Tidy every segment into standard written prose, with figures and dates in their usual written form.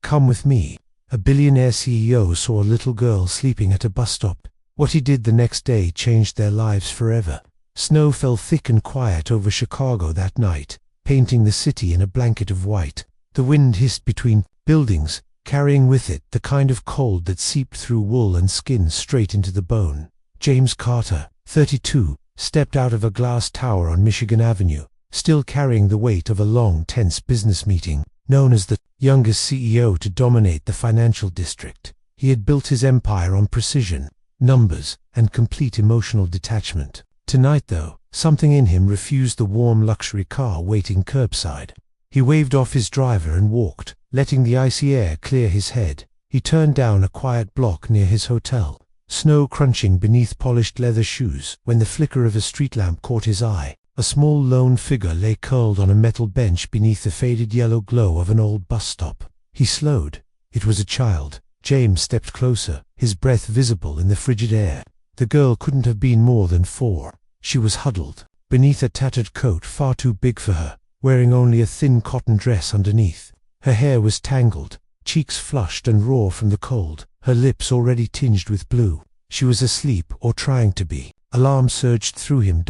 Come with me. A billionaire CEO saw a little girl sleeping at a bus stop. What he did the next day changed their lives forever. Snow fell thick and quiet over Chicago that night, painting the city in a blanket of white. The wind hissed between buildings, carrying with it the kind of cold that seeped through wool and skin straight into the bone. James Carter, 32, stepped out of a glass tower on Michigan Avenue, still carrying the weight of a long, tense business meeting. Known as the youngest CEO to dominate the financial district, he had built his empire on precision, numbers, and complete emotional detachment. Tonight, though, something in him refused the warm luxury car waiting curbside. He waved off his driver and walked, letting the icy air clear his head. He turned down a quiet block near his hotel, snow crunching beneath polished leather shoes, when the flicker of a street lamp caught his eye. A small lone figure lay curled on a metal bench beneath the faded yellow glow of an old bus stop. He slowed. It was a child. James stepped closer, his breath visible in the frigid air. The girl couldn't have been more than 4. She was huddled beneath a tattered coat far too big for her, wearing only a thin cotton dress underneath. Her hair was tangled, cheeks flushed and raw from the cold, her lips already tinged with blue. She was asleep, or trying to be. Alarm surged through him.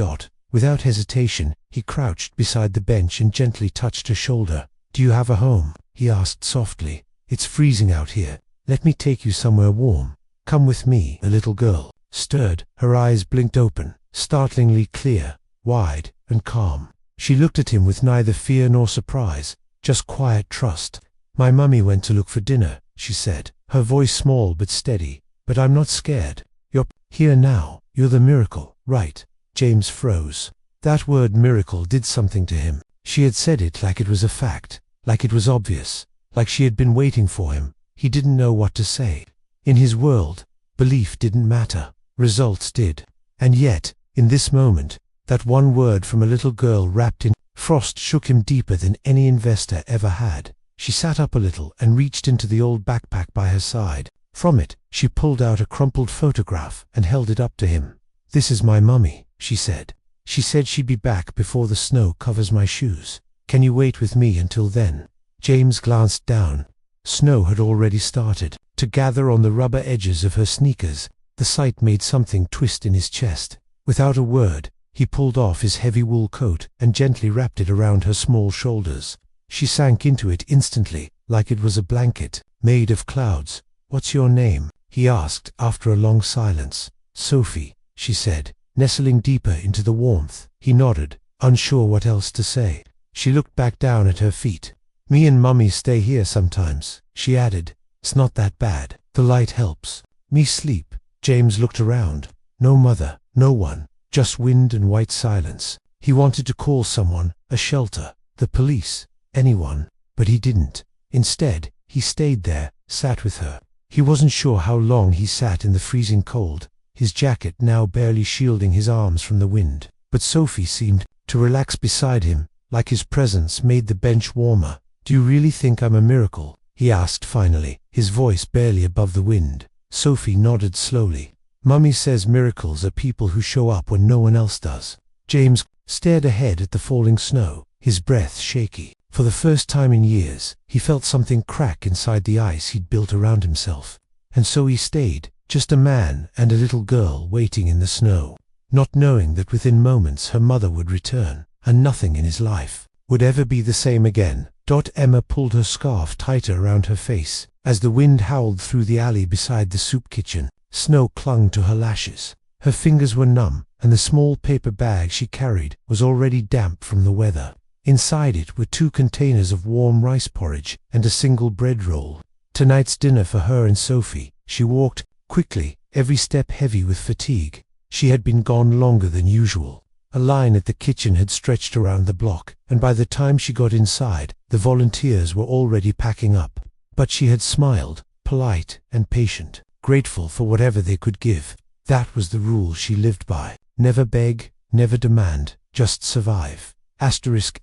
Without hesitation, he crouched beside the bench and gently touched her shoulder. "Do you have a home?" he asked softly. "It's freezing out here. Let me take you somewhere warm. Come with me." The little girl stirred. Her eyes blinked open, startlingly clear, wide, and calm. She looked at him with neither fear nor surprise, just quiet trust. "My mummy went to look for dinner," she said, her voice small but steady. "But I'm not scared. You're here now. You're the miracle, right?" James froze. That word miracle did something to him. She had said it like it was a fact, like it was obvious, like she had been waiting for him. He didn't know what to say. In his world, belief didn't matter. Results did. And yet, in this moment, that one word from a little girl wrapped in frost shook him deeper than any investor ever had. She sat up a little and reached into the old backpack by her side. From it, she pulled out a crumpled photograph and held it up to him. "This is my mummy," she said. "She said she'd be back before the snow covers my shoes. Can you wait with me until then?" James glanced down. Snow had already started to gather on the rubber edges of her sneakers. The sight made something twist in his chest. Without a word, he pulled off his heavy wool coat and gently wrapped it around her small shoulders. She sank into it instantly, like it was a blanket made of clouds. "What's your name?" he asked after a long silence. "Sophie," she said, nestling deeper into the warmth. He nodded, unsure what else to say. She looked back down at her feet. "Me and Mummy stay here sometimes," she added. "It's not that bad. The light helps. Me sleep." James looked around. No mother, no one, just wind and white silence. He wanted to call someone, a shelter, the police, anyone, but he didn't. Instead, he stayed there, sat with her. He wasn't sure how long he sat in the freezing cold, his jacket now barely shielding his arms from the wind. But Sophie seemed to relax beside him, like his presence made the bench warmer. "Do you really think I'm a miracle?" he asked finally, his voice barely above the wind. Sophie nodded slowly. "Mummy says miracles are people who show up when no one else does." James stared ahead at the falling snow, his breath shaky. For the first time in years, he felt something crack inside the ice he'd built around himself. And so he stayed, just a man and a little girl waiting in the snow, not knowing that within moments her mother would return, and nothing in his life would ever be the same again. Emma pulled her scarf tighter around her face. As the wind howled through the alley beside the soup kitchen, snow clung to her lashes. Her fingers were numb, and the small paper bag she carried was already damp from the weather. Inside it were 2 containers of warm rice porridge and a single bread roll. Tonight's dinner for her and Sophie. She walked quickly, every step heavy with fatigue. She had been gone longer than usual. A line at the kitchen had stretched around the block, and by the time she got inside, the volunteers were already packing up. But she had smiled, polite and patient, grateful for whatever they could give. That was the rule she lived by. Never beg, never demand, just survive.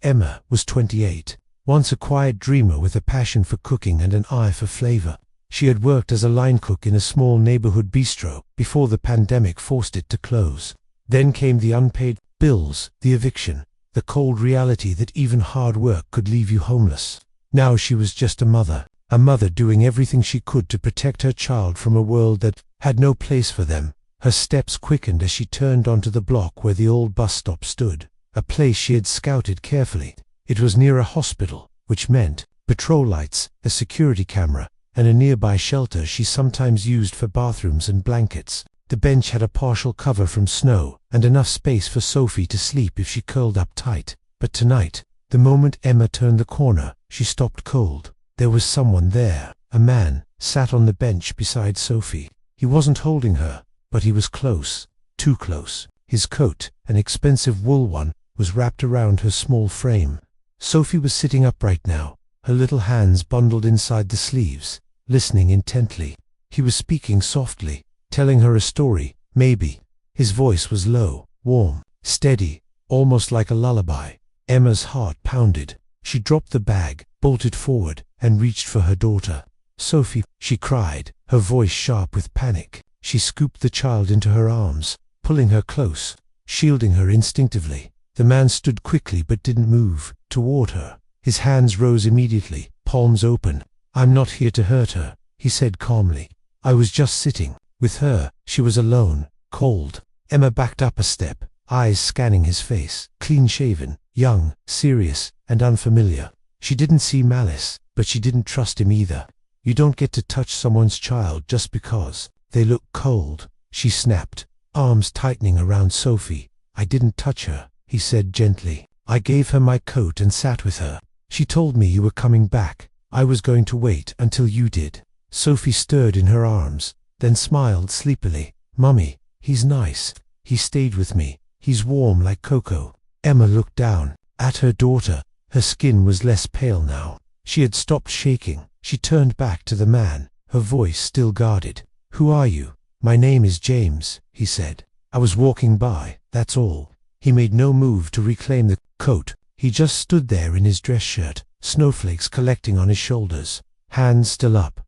Emma was 28, once a quiet dreamer with a passion for cooking and an eye for flavor. She had worked as a line cook in a small neighborhood bistro before the pandemic forced it to close. Then came the unpaid bills, the eviction, the cold reality that even hard work could leave you homeless. Now she was just a mother, a mother doing everything she could to protect her child from a world that had no place for them. Her steps quickened as she turned onto the block where the old bus stop stood, a place she had scouted carefully. It was near a hospital, which meant patrol lights, a security camera, and a nearby shelter she sometimes used for bathrooms and blankets. The bench had a partial cover from snow and enough space for Sophie to sleep if she curled up tight. But tonight, the moment Emma turned the corner, she stopped cold. There was someone there. A man sat on the bench beside Sophie. He wasn't holding her, but he was close, too close. His coat, an expensive wool one, was wrapped around her small frame. Sophie was sitting upright now, her little hands bundled inside the sleeves, listening intently. He was speaking softly, telling her a story, maybe. His voice was low, warm, steady, almost like a lullaby. Emma's heart pounded. She dropped the bag, bolted forward, and reached for her daughter. "Sophie," she cried, her voice sharp with panic. She scooped the child into her arms, pulling her close, shielding her instinctively. The man stood quickly but didn't move toward her. His hands rose immediately, palms open. "I'm not here to hurt her," he said calmly. "I was just sitting with her." She was alone, cold. Emma backed up a step, eyes scanning his face, clean-shaven, young, serious, and unfamiliar. She didn't see malice, but she didn't trust him either. "You don't get to touch someone's child just because they look cold," she snapped, arms tightening around Sophie. "I didn't touch her," he said gently. "I gave her my coat and sat with her. She told me you were coming back. I was going to wait until you did." Sophie stirred in her arms, then smiled sleepily. "Mummy, he's nice. He stayed with me. He's warm like cocoa." Emma looked down at her daughter. Her skin was less pale now. She had stopped shaking. She turned back to the man, her voice still guarded. "Who are you?" "My name is James," he said. "I was walking by, that's all." He made no move to reclaim the coat. He just stood there in his dress shirt, snowflakes collecting on his shoulders, hands still up.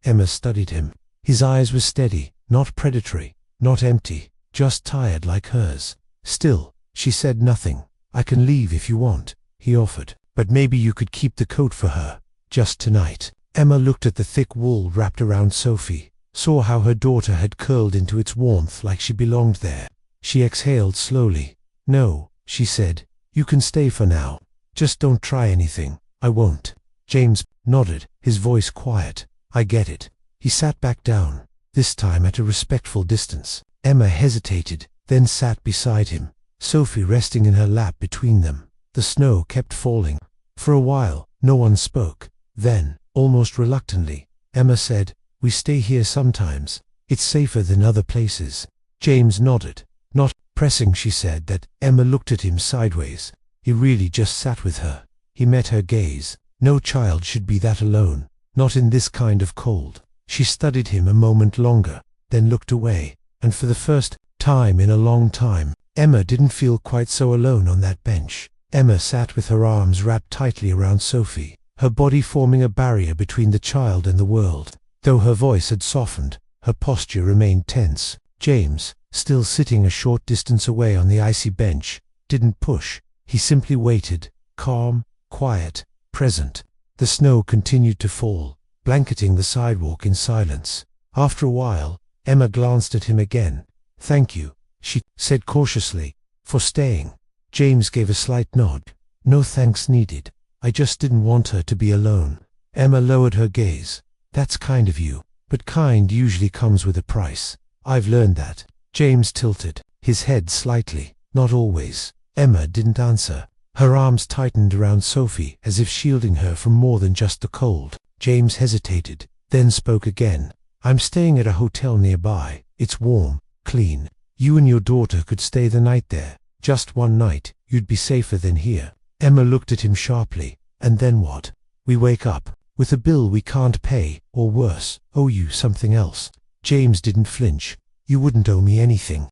Emma studied him. His eyes were steady, not predatory, not empty, just tired like hers. Still, she said nothing. "I can leave if you want," he offered, "but maybe you could keep the coat for her, just tonight." Emma looked at the thick wool wrapped around Sophie, saw how her daughter had curled into its warmth like she belonged there. She exhaled slowly. "No," she said, "you can stay for now. Just don't try anything." "I won't." James nodded, his voice quiet. "I get it." He sat back down, this time at a respectful distance. Emma hesitated, then sat beside him, Sophie resting in her lap between them. The snow kept falling. For a while, no one spoke. Then, almost reluctantly, Emma said, "We stay here sometimes. It's safer than other places." James nodded. "Not pressing," she said that. Emma looked at him sideways. He really just sat with her. He met her gaze. No child should be that alone, not in this kind of cold. She studied him a moment longer, then looked away, and for the first time in a long time, Emma didn't feel quite so alone on that bench. Emma sat with her arms wrapped tightly around Sophie, her body forming a barrier between the child and the world. Though her voice had softened, her posture remained tense. James, still sitting a short distance away on the icy bench, didn't push. He simply waited, calm, quiet, present. The snow continued to fall, blanketing the sidewalk in silence. After a while, Emma glanced at him again. "Thank you," she said cautiously, "for staying." James gave a slight nod. "No thanks needed. I just didn't want her to be alone." Emma lowered her gaze. "That's kind of you, but kind usually comes with a price. I've learned that." James tilted his head slightly. "Not always." Emma didn't answer. Her arms tightened around Sophie as if shielding her from more than just the cold. James hesitated, then spoke again. "I'm staying at a hotel nearby. It's warm, clean. You and your daughter could stay the night there. Just one night. You'd be safer than here." Emma looked at him sharply. "And then what? We wake up with a bill we can't pay, or worse, owe you something else." James didn't flinch. "You wouldn't owe me anything."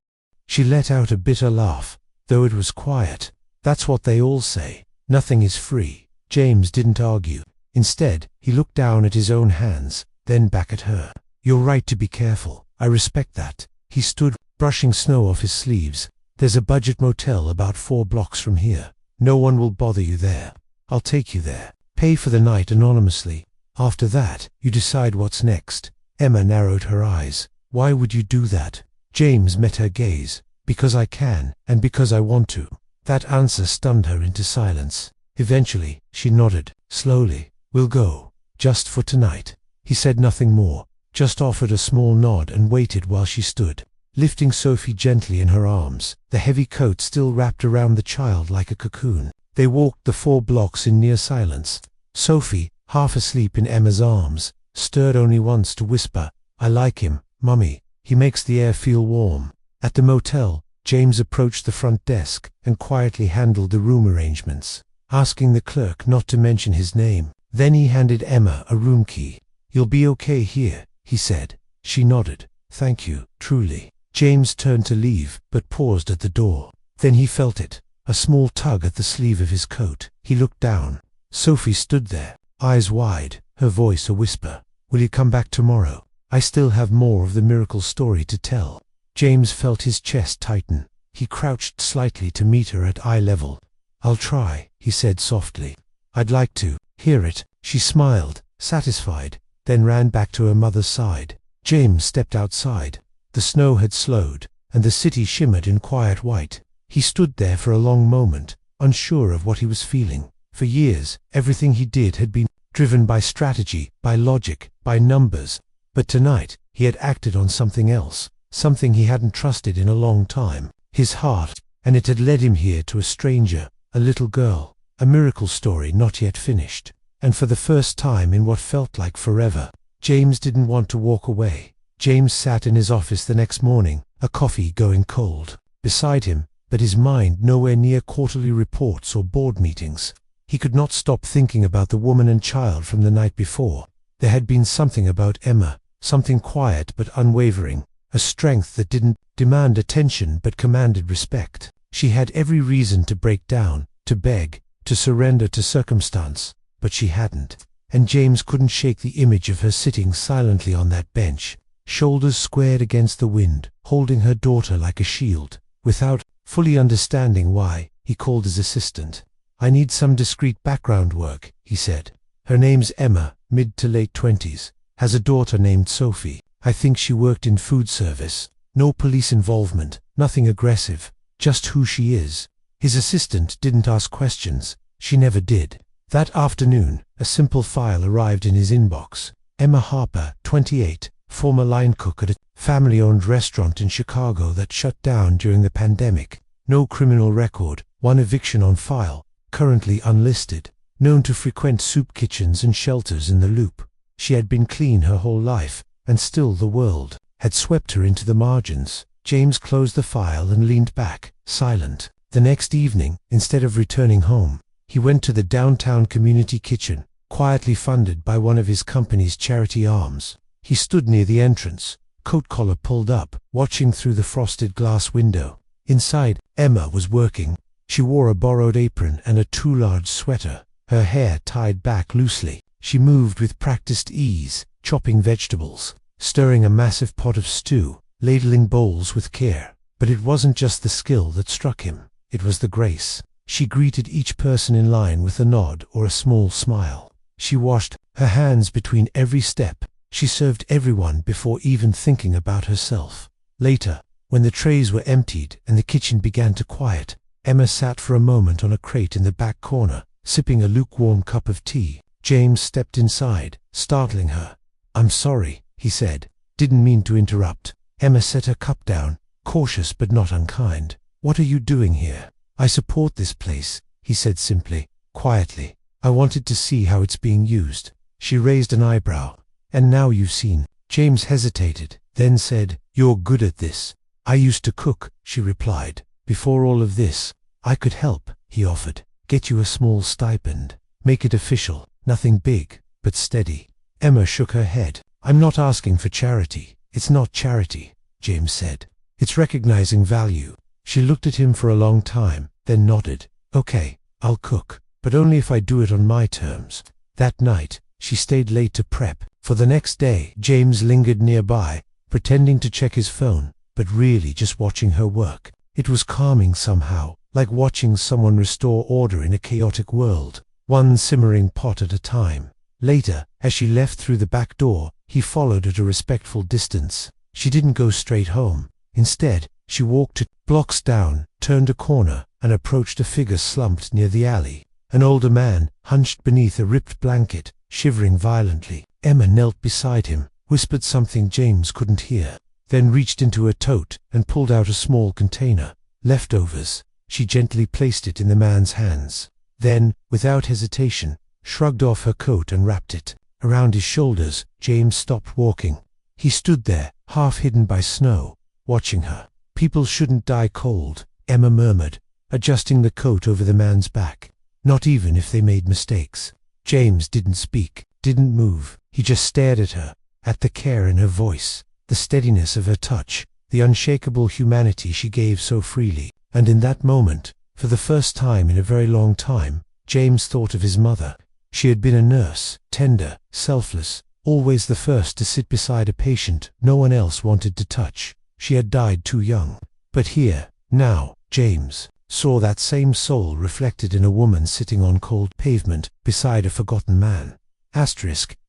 She let out a bitter laugh, though it was quiet. "That's what they all say. Nothing is free." James didn't argue. Instead, he looked down at his own hands, then back at her. "You're right to be careful. I respect that." He stood, brushing snow off his sleeves. "There's a budget motel about 4 blocks from here. No one will bother you there. I'll take you there. Pay for the night anonymously. After that, you decide what's next. Emma narrowed her eyes. Why would you do that? James met her gaze. Because I can, and because I want to. That answer stunned her into silence. Eventually, she nodded, slowly. We'll go. Just for tonight. He said nothing more, just offered a small nod and waited while she stood, lifting Sophie gently in her arms, the heavy coat still wrapped around the child like a cocoon. They walked the 4 blocks in near silence. Sophie, half asleep in Emma's arms, stirred only once to whisper, I like him, Mummy. He makes the air feel warm. At the motel, James approached the front desk and quietly handled the room arrangements, asking the clerk not to mention his name. Then he handed Emma a room key. You'll be okay here, he said. She nodded. Thank you, truly. James turned to leave, but paused at the door. Then he felt it, a small tug at the sleeve of his coat. He looked down. Sophie stood there, eyes wide, her voice a whisper. Will you come back tomorrow? I still have more of the miracle story to tell. James felt his chest tighten. He crouched slightly to meet her at eye level. I'll try, he said softly. I'd like to hear it. She smiled, satisfied, then ran back to her mother's side. James stepped outside. The snow had slowed, and the city shimmered in quiet white. He stood there for a long moment, unsure of what he was feeling. For years, everything he did had been driven by strategy, by logic, by numbers. But tonight, he had acted on something else, something he hadn't trusted in a long time. His heart, and it had led him here to a stranger, a little girl, a miracle story not yet finished. And for the first time in what felt like forever, James didn't want to walk away. James sat in his office the next morning, a coffee going cold beside him, but his mind nowhere near quarterly reports or board meetings. He could not stop thinking about the woman and child from the night before. There had been something about Emma, something quiet but unwavering, a strength that didn't demand attention but commanded respect. She had every reason to break down, to beg, to surrender to circumstance, but she hadn't. And James couldn't shake the image of her sitting silently on that bench, shoulders squared against the wind, holding her daughter like a shield. Without fully understanding why, he called his assistant. I need some discreet background work, he said. Her name's Emma, mid to late 20s, has a daughter named Sophie. I think she worked in food service. No police involvement, nothing aggressive, just who she is. His assistant didn't ask questions. She never did. That afternoon, a simple file arrived in his inbox. Emma Harper, 28, former line cook at a family-owned restaurant in Chicago that shut down during the pandemic. No criminal record, one eviction on file, currently unlisted. Known to frequent soup kitchens and shelters in the Loop. She had been clean her whole life, and still the world had swept her into the margins. James closed the file and leaned back, silent. The next evening, instead of returning home, he went to the downtown community kitchen, quietly funded by one of his company's charity arms. He stood near the entrance, coat collar pulled up, watching through the frosted glass window. Inside, Emma was working. She wore a borrowed apron and a too large sweater, her hair tied back loosely. She moved with practiced ease, chopping vegetables, stirring a massive pot of stew, ladling bowls with care. But it wasn't just the skill that struck him, it was the grace. She greeted each person in line with a nod or a small smile. She washed her hands between every step. She served everyone before even thinking about herself. Later, when the trays were emptied and the kitchen began to quiet, Emma sat for a moment on a crate in the back corner, sipping a lukewarm cup of tea. James stepped inside, startling her. I'm sorry, he said. Didn't mean to interrupt. Emma set her cup down, cautious but not unkind. What are you doing here? I support this place, he said simply, quietly. I wanted to see how it's being used. She raised an eyebrow. And now you've seen. James hesitated, then said, You're good at this. I used to cook, she replied. Before all of this, I could help, he offered. Get you a small stipend. Make it official. Nothing big, but steady. Emma shook her head. I'm not asking for charity. It's not charity, James said. It's recognizing value. She looked at him for a long time, then nodded. Okay, I'll cook, but only if I do it on my terms. That night, she stayed late to prep. For the next day, James lingered nearby, pretending to check his phone, but really just watching her work. It was calming somehow, like watching someone restore order in a chaotic world, one simmering pot at a time. Later, as she left through the back door, he followed at a respectful distance. She didn't go straight home. Instead, she walked 2 blocks down, turned a corner, and approached a figure slumped near the alley. An older man, hunched beneath a ripped blanket, shivering violently. Emma knelt beside him, whispered something James couldn't hear, then reached into her tote and pulled out a small container. Leftovers. She gently placed it in the man's hands. Then, without hesitation, shrugged off her coat and wrapped it around his shoulders. James stopped walking. He stood there, half hidden by snow, watching her. "People shouldn't die cold," Emma murmured, adjusting the coat over the man's back. "Not even if they made mistakes." James didn't speak, didn't move. He just stared at her, at the care in her voice, the steadiness of her touch, the unshakable humanity she gave so freely. And in that moment, for the first time in a very long time, James thought of his mother. She had been a nurse, tender, selfless, always the first to sit beside a patient no one else wanted to touch. She had died too young. But here, now, James saw that same soul reflected in a woman sitting on cold pavement beside a forgotten man.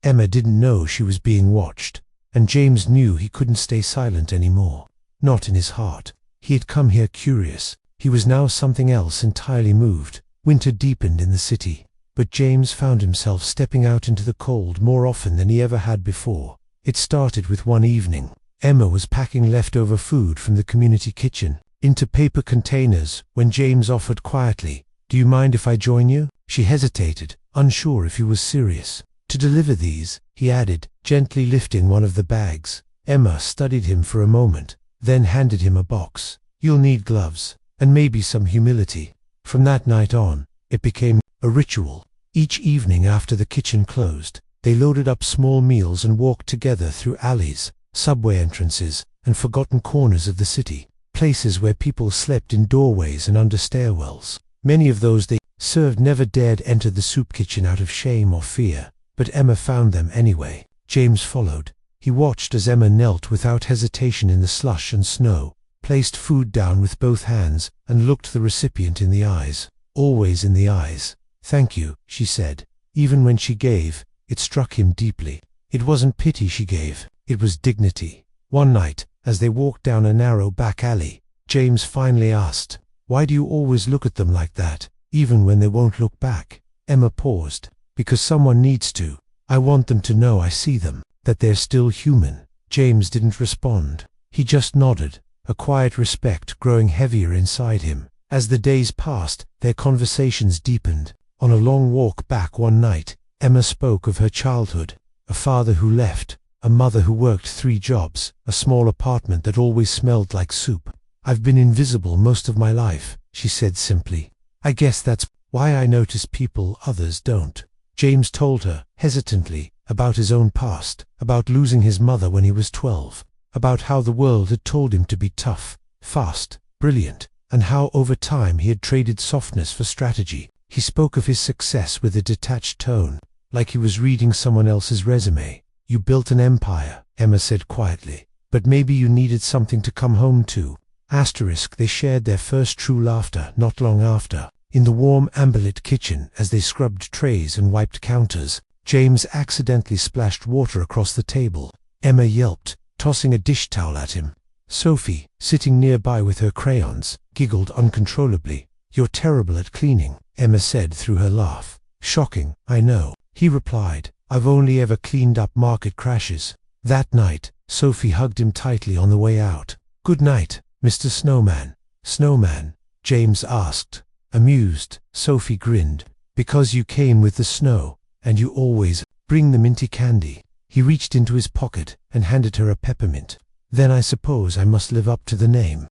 Emma didn't know she was being watched, and James knew he couldn't stay silent anymore. Not in his heart. He had come here curious. He was now something else entirely moved. Winter deepened in the city, but James found himself stepping out into the cold more often than he ever had before. It started with one evening. Emma was packing leftover food from the community kitchen into paper containers when James offered quietly, "Do you mind if I join you?" She hesitated, unsure if he was serious. "To deliver these," he added, gently lifting one of the bags. Emma studied him for a moment, then handed him a box. "You'll need gloves, and maybe some humility." From that night on, it became a ritual. Each evening after the kitchen closed, they loaded up small meals and walked together through alleys, subway entrances, and forgotten corners of the city, places where people slept in doorways and under stairwells. Many of those they served never dared enter the soup kitchen out of shame or fear, but Emma found them anyway. James followed. He watched as Emma knelt without hesitation in the slush and snow, placed food down with both hands, and looked the recipient in the eyes. Always in the eyes. "Thank you," she said. Even when she gave, it struck him deeply. It wasn't pity she gave, it was dignity. One night, as they walked down a narrow back alley, James finally asked, "Why do you always look at them like that, even when they won't look back?" Emma paused. "Because someone needs to. I want them to know I see them, that they're still human." James didn't respond. He just nodded, a quiet respect growing heavier inside him. As the days passed, their conversations deepened. On a long walk back one night, Emma spoke of her childhood, a father who left, a mother who worked 3 jobs, a small apartment that always smelled like soup. "I've been invisible most of my life," she said simply. "I guess that's why I notice people others don't." James told her, hesitantly, about his own past, about losing his mother when he was 12, about how the world had told him to be tough, fast, brilliant, and how over time he had traded softness for strategy. He spoke of his success with a detached tone, like he was reading someone else's resume. "You built an empire," Emma said quietly, "but maybe you needed something to come home to." They shared their first true laughter not long after. In the warm amber-lit kitchen, as they scrubbed trays and wiped counters, James accidentally splashed water across the table. Emma yelped, tossing a dish towel at him. Sophie, sitting nearby with her crayons, giggled uncontrollably. "You're terrible at cleaning," Emma said through her laugh. "Shocking, I know," he replied. "I've only ever cleaned up market crashes." That night, Sophie hugged him tightly on the way out. "Good night, Mr. Snowman." "Snowman?" James asked. Amused, Sophie grinned. "Because you came with the snow, and you always bring the minty candy." He reached into his pocket and handed her a peppermint. "Then I suppose I must live up to the name."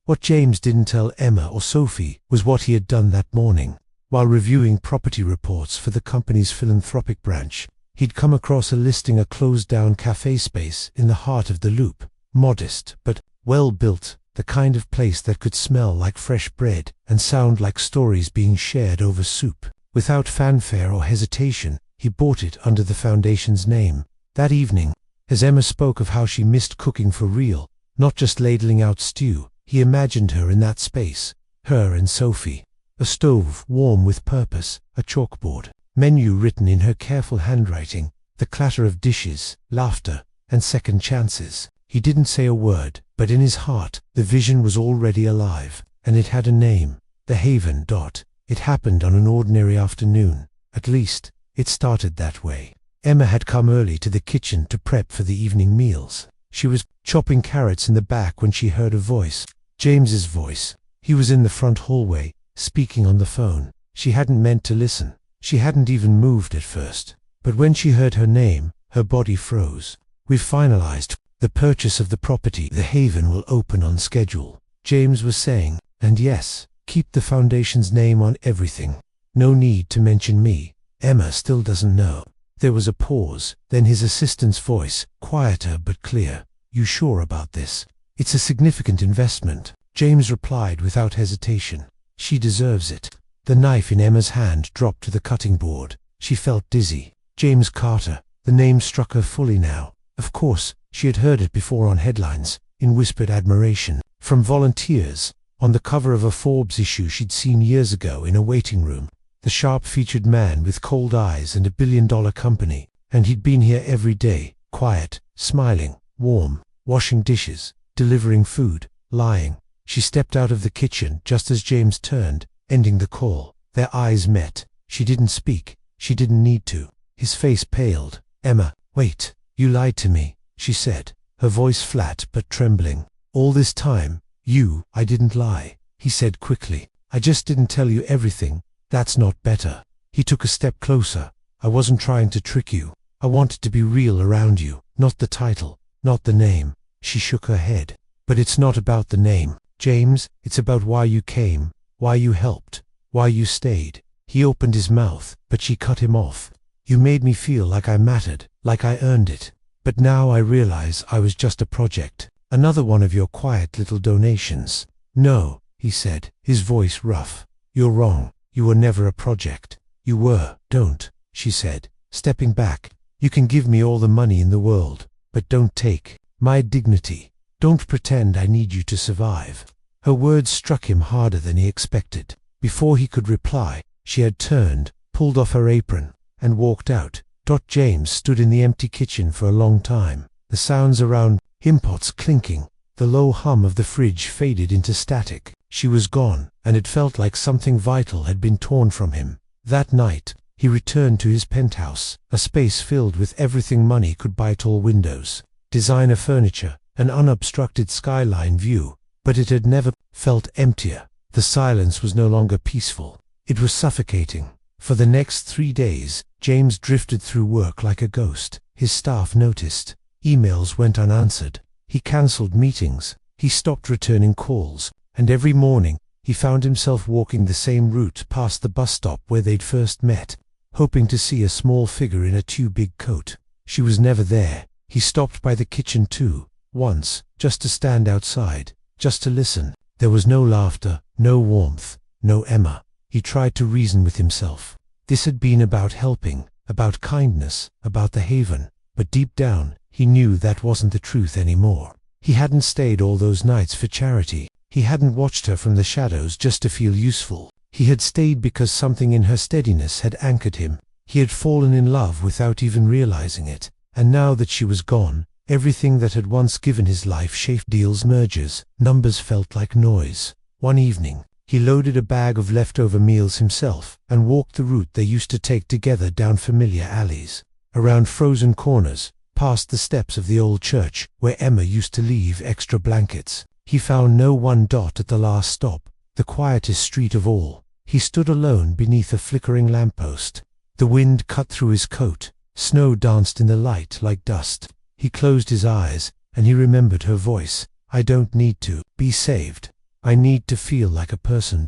What James didn't tell Emma or Sophie was what he had done that morning. While reviewing property reports for the company's philanthropic branch, he'd come across a listing a closed-down cafe space in the heart of the Loop. Modest, but well-built, the kind of place that could smell like fresh bread and sound like stories being shared over soup. Without fanfare or hesitation, he bought it under the foundation's name. That evening, as Emma spoke of how she missed cooking for real, not just ladling out stew, he imagined her in that space, her and Sophie. A stove warm with purpose, a chalkboard, Menu written in her careful handwriting, the clatter of dishes, laughter, and second chances. He didn't say a word, but in his heart, the vision was already alive, and it had a name, The Haven. It happened on an ordinary afternoon. At least, it started that way. Emma had come early to the kitchen to prep for the evening meals. She was chopping carrots in the back when she heard a voice. James's voice. He was in the front hallway, speaking on the phone. She hadn't meant to listen. She hadn't even moved at first. But when she heard her name, her body froze. "We've finalized the purchase of the property. The Haven will open on schedule," James was saying. "And yes, keep the foundation's name on everything. No need to mention me. Emma still doesn't know." There was a pause, then his assistant's voice, quieter but clear. "You sure about this? It's a significant investment." James replied without hesitation. "She deserves it." The knife in Emma's hand dropped to the cutting board. She felt dizzy. James Carter. The name struck her fully now. Of course, she had heard it before on headlines, in whispered admiration, from volunteers, on the cover of a Forbes issue she'd seen years ago in a waiting room. The sharp-featured man with cold eyes and a billion-dollar company. And he'd been here every day, quiet, smiling, warm, washing dishes, delivering food, lying. She stepped out of the kitchen just as James turned, ending the call. Their eyes met. She didn't speak. She didn't need to. His face paled. "Emma, wait. You lied to me," she said, her voice flat but trembling. "All this time, I didn't lie," he said quickly. "I just didn't tell you everything. That's not better." He took a step closer. "I wasn't trying to trick you. I wanted to be real around you, not the title, not the name." She shook her head. "But it's not about the name, James. It's about why you came, why you helped, why you stayed." He opened his mouth, but she cut him off. "You made me feel like I mattered, like I earned it. But now I realize I was just a project, another one of your quiet little donations." "No," he said, his voice rough. "You're wrong. You were never a project. You were." "Don't," she said, stepping back. "You can give me all the money in the world, but don't take my dignity. Don't pretend I need you to survive." Her words struck him harder than he expected. Before he could reply, she had turned, pulled off her apron, and walked out. James stood in the empty kitchen for a long time. The sounds around him, pots clinking, the low hum of the fridge faded into static. She was gone, and it felt like something vital had been torn from him. That night, he returned to his penthouse, a space filled with everything money could buy: tall windows, designer furniture, an unobstructed skyline view. But it had never felt emptier. The silence was no longer peaceful. It was suffocating. For the next 3 days, James drifted through work like a ghost. His staff noticed. Emails went unanswered. He cancelled meetings. He stopped returning calls. And every morning, he found himself walking the same route past the bus stop where they'd first met, hoping to see a small figure in a too-big coat. She was never there. He stopped by the kitchen too, once, just to stand outside, just to listen. There was no laughter, no warmth, no Emma. He tried to reason with himself. This had been about helping, about kindness, about the Haven. But deep down, he knew that wasn't the truth anymore. He hadn't stayed all those nights for charity. He hadn't watched her from the shadows just to feel useful. He had stayed because something in her steadiness had anchored him. He had fallen in love without even realizing it. And now that she was gone, everything that had once given his life shape, deals, mergers, numbers, felt like noise. One evening, he loaded a bag of leftover meals himself and walked the route they used to take together, down familiar alleys, around frozen corners, past the steps of the old church where Emma used to leave extra blankets. He found no one. At the last stop, the quietest street of all, he stood alone beneath a flickering lamppost. The wind cut through his coat. Snow danced in the light like dust. He closed his eyes, and he remembered her voice. "I don't need to be saved. I need to feel like a person."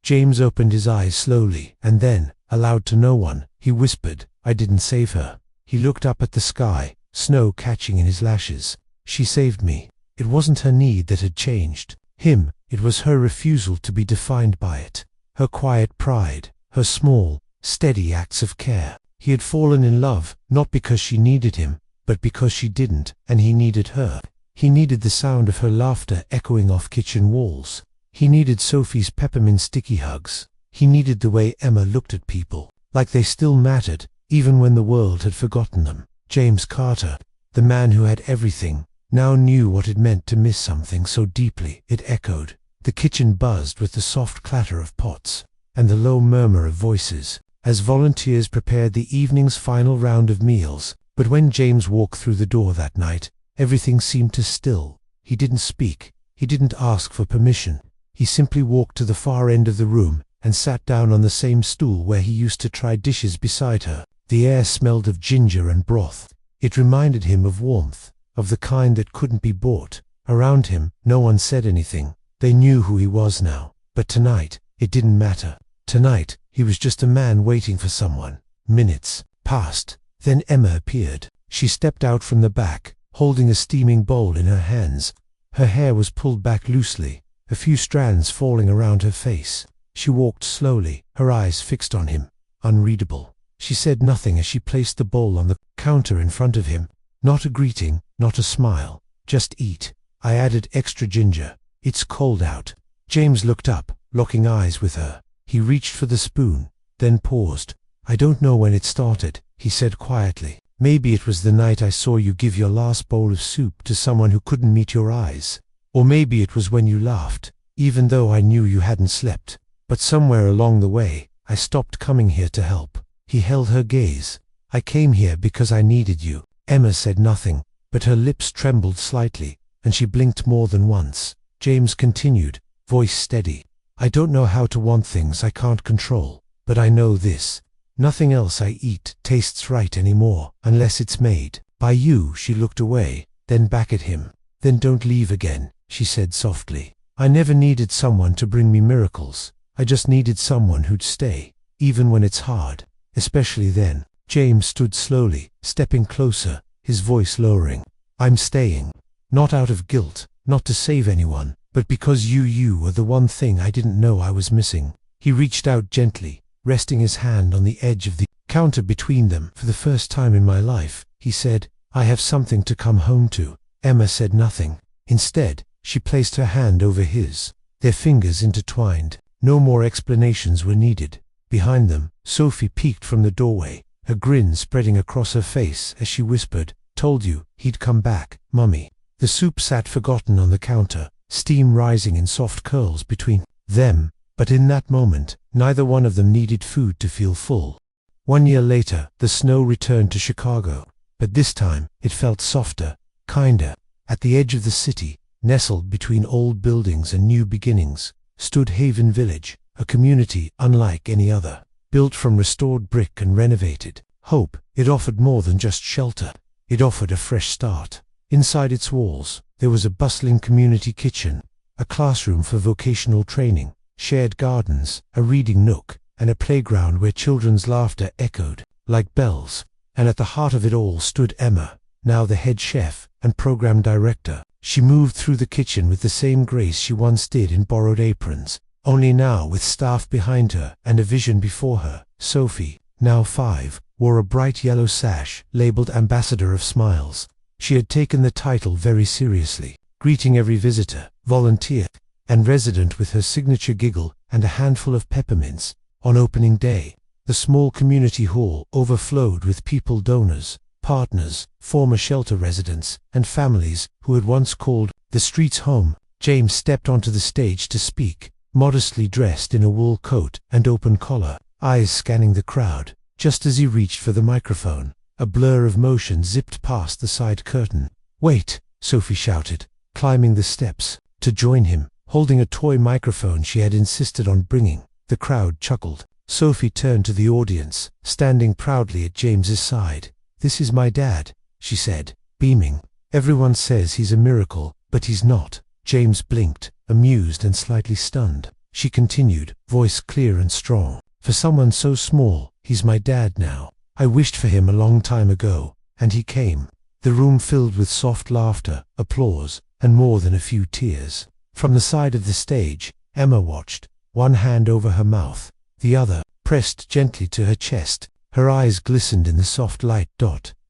James opened his eyes slowly, and then, aloud to no one, he whispered, "I didn't save her." He looked up at the sky, snow catching in his lashes. "She saved me." It wasn't her need that had changed him, it was her refusal to be defined by it. Her quiet pride, her small, steady acts of care. He had fallen in love, not because she needed him, but because she didn't, and he needed her. He needed the sound of her laughter echoing off kitchen walls. He needed Sophie's peppermint sticky hugs. He needed the way Emma looked at people, like they still mattered, even when the world had forgotten them. James Carter, the man who had everything, now knew what it meant to miss something so deeply. It echoed. The kitchen buzzed with the soft clatter of pots and the low murmur of voices as volunteers prepared the evening's final round of meals. But when James walked through the door that night, everything seemed to still. He didn't speak. He didn't ask for permission. He simply walked to the far end of the room and sat down on the same stool where he used to try dishes beside her. The air smelled of ginger and broth. It reminded him of warmth, of the kind that couldn't be bought. Around him, no one said anything. They knew who he was now. But tonight, it didn't matter. Tonight, he was just a man waiting for someone. Minutes passed. Then Emma appeared. She stepped out from the back, holding a steaming bowl in her hands. Her hair was pulled back loosely, a few strands falling around her face. She walked slowly, her eyes fixed on him, unreadable. She said nothing as she placed the bowl on the counter in front of him. Not a greeting, not a smile. Just eat. I added extra ginger. It's cold out. James looked up, locking eyes with her. He reached for the spoon, then paused. I don't know when it started, he said quietly. Maybe it was the night I saw you give your last bowl of soup to someone who couldn't meet your eyes. Or maybe it was when you laughed, even though I knew you hadn't slept. But somewhere along the way, I stopped coming here to help. He held her gaze. I came here because I needed you. Emma said nothing, but her lips trembled slightly, and she blinked more than once. James continued, voice steady. I don't know how to want things I can't control, but I know this. Nothing else I eat tastes right anymore, unless it's made by you. She looked away, then back at him. Then don't leave again, she said softly. I never needed someone to bring me miracles. I just needed someone who'd stay, even when it's hard, especially then. James stood slowly, stepping closer, his voice lowering. I'm staying. Not out of guilt, not to save anyone, but because you were the one thing I didn't know I was missing. He reached out gently, resting his hand on the edge of the counter between them. For the first time in my life, he said, I have something to come home to. Emma said nothing. Instead, she placed her hand over his. Their fingers intertwined. No more explanations were needed. Behind them, Sophie peeked from the doorway, a grin spreading across her face as she whispered, Told you, he'd come back, Mummy. The soup sat forgotten on the counter, steam rising in soft curls between them. But in that moment, neither one of them needed food to feel full. 1 year later, the snow returned to Chicago. But this time, it felt softer, kinder. At the edge of the city, nestled between old buildings and new beginnings, stood Haven Village, a community unlike any other. Built from restored brick and renovated hope, it offered more than just shelter. It offered a fresh start. Inside its walls, there was a bustling community kitchen, a classroom for vocational training, shared gardens, a reading nook, and a playground where children's laughter echoed like bells. And at the heart of it all stood Emma, now the head chef and program director. She moved through the kitchen with the same grace she once did in borrowed aprons, only now with staff behind her and a vision before her. Sophie, now 5, wore a bright yellow sash labeled Ambassador of Smiles. She had taken the title very seriously, greeting every visitor, volunteer, and resident with her signature giggle and a handful of peppermints. On opening day, the small community hall overflowed with people, donors, partners, former shelter residents, and families who had once called the streets home. James stepped onto the stage to speak, modestly dressed in a wool coat and open collar, eyes scanning the crowd. Just as he reached for the microphone, a blur of motion zipped past the side curtain. Wait, Sophie shouted, climbing the steps to join him, holding a toy microphone she had insisted on bringing. The crowd chuckled. Sophie turned to the audience, standing proudly at James's side. This is my dad, she said, beaming. Everyone says he's a miracle, but he's not. James blinked, amused and slightly stunned. She continued, voice clear and strong. For someone so small, he's my dad now. I wished for him a long time ago, and he came. The room filled with soft laughter, applause, and more than a few tears. From the side of the stage, Emma watched, one hand over her mouth, the other pressed gently to her chest. Her eyes glistened in the soft light.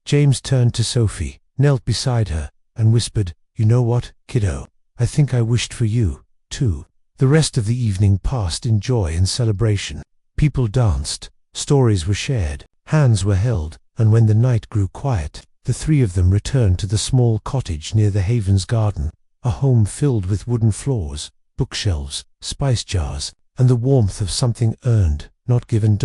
James turned to Sophie, knelt beside her, and whispered, You know what, kiddo? I think I wished for you, too. The rest of the evening passed in joy and celebration. People danced, Stories were shared, hands were held, and when the night grew quiet, the three of them returned to the small cottage near the Haven's garden, a home filled with wooden floors, bookshelves, spice jars, and the warmth of something earned, not given.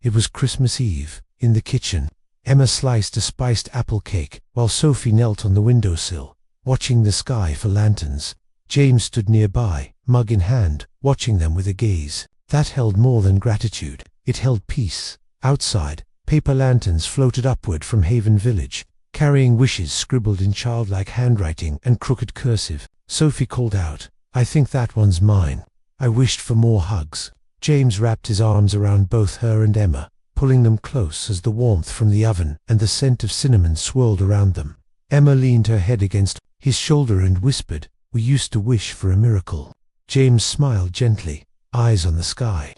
It was Christmas Eve. In the kitchen, Emma sliced a spiced apple cake, while Sophie knelt on the windowsill, watching the sky for lanterns. James stood nearby, mug in hand, watching them with a gaze that held more than gratitude. It held peace. Outside, paper lanterns floated upward from Haven Village, carrying wishes scribbled in childlike handwriting and crooked cursive. Sophie called out, "I think that one's mine." I wished for more hugs. James wrapped his arms around both her and Emma, pulling them close as the warmth from the oven and the scent of cinnamon swirled around them. Emma leaned her head against his shoulder and whispered, "We used to wish for a miracle." James smiled gently, eyes on the sky.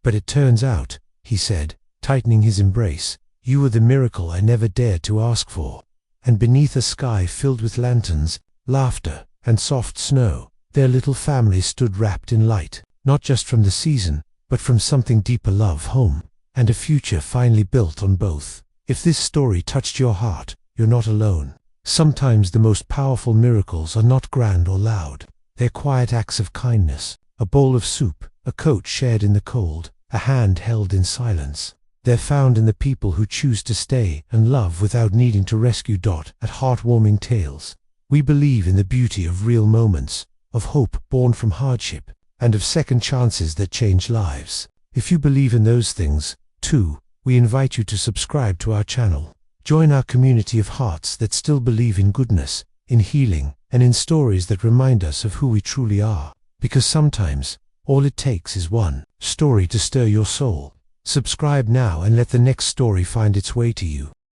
"But it turns out," he said, tightening his embrace, "you were the miracle I never dared to ask for." And beneath a sky filled with lanterns, laughter, and soft snow, their little family stood wrapped in light, not just from the season, but from something deeper: love, home, and a future finally built on both. If this story touched your heart, you're not alone. Sometimes the most powerful miracles are not grand or loud. They're quiet acts of kindness, a bowl of soup, a coat shared in the cold, a hand held in silence. They're found in the people who choose to stay and love without needing to rescue. At Heartwarming Tales, we believe in the beauty of real moments, of hope born from hardship, and of second chances that change lives. If you believe in those things, too, we invite you to subscribe to our channel. Join our community of hearts that still believe in goodness, in healing, and in stories that remind us of who we truly are. Because sometimes, all it takes is one story to stir your soul. Subscribe now and let the next story find its way to you.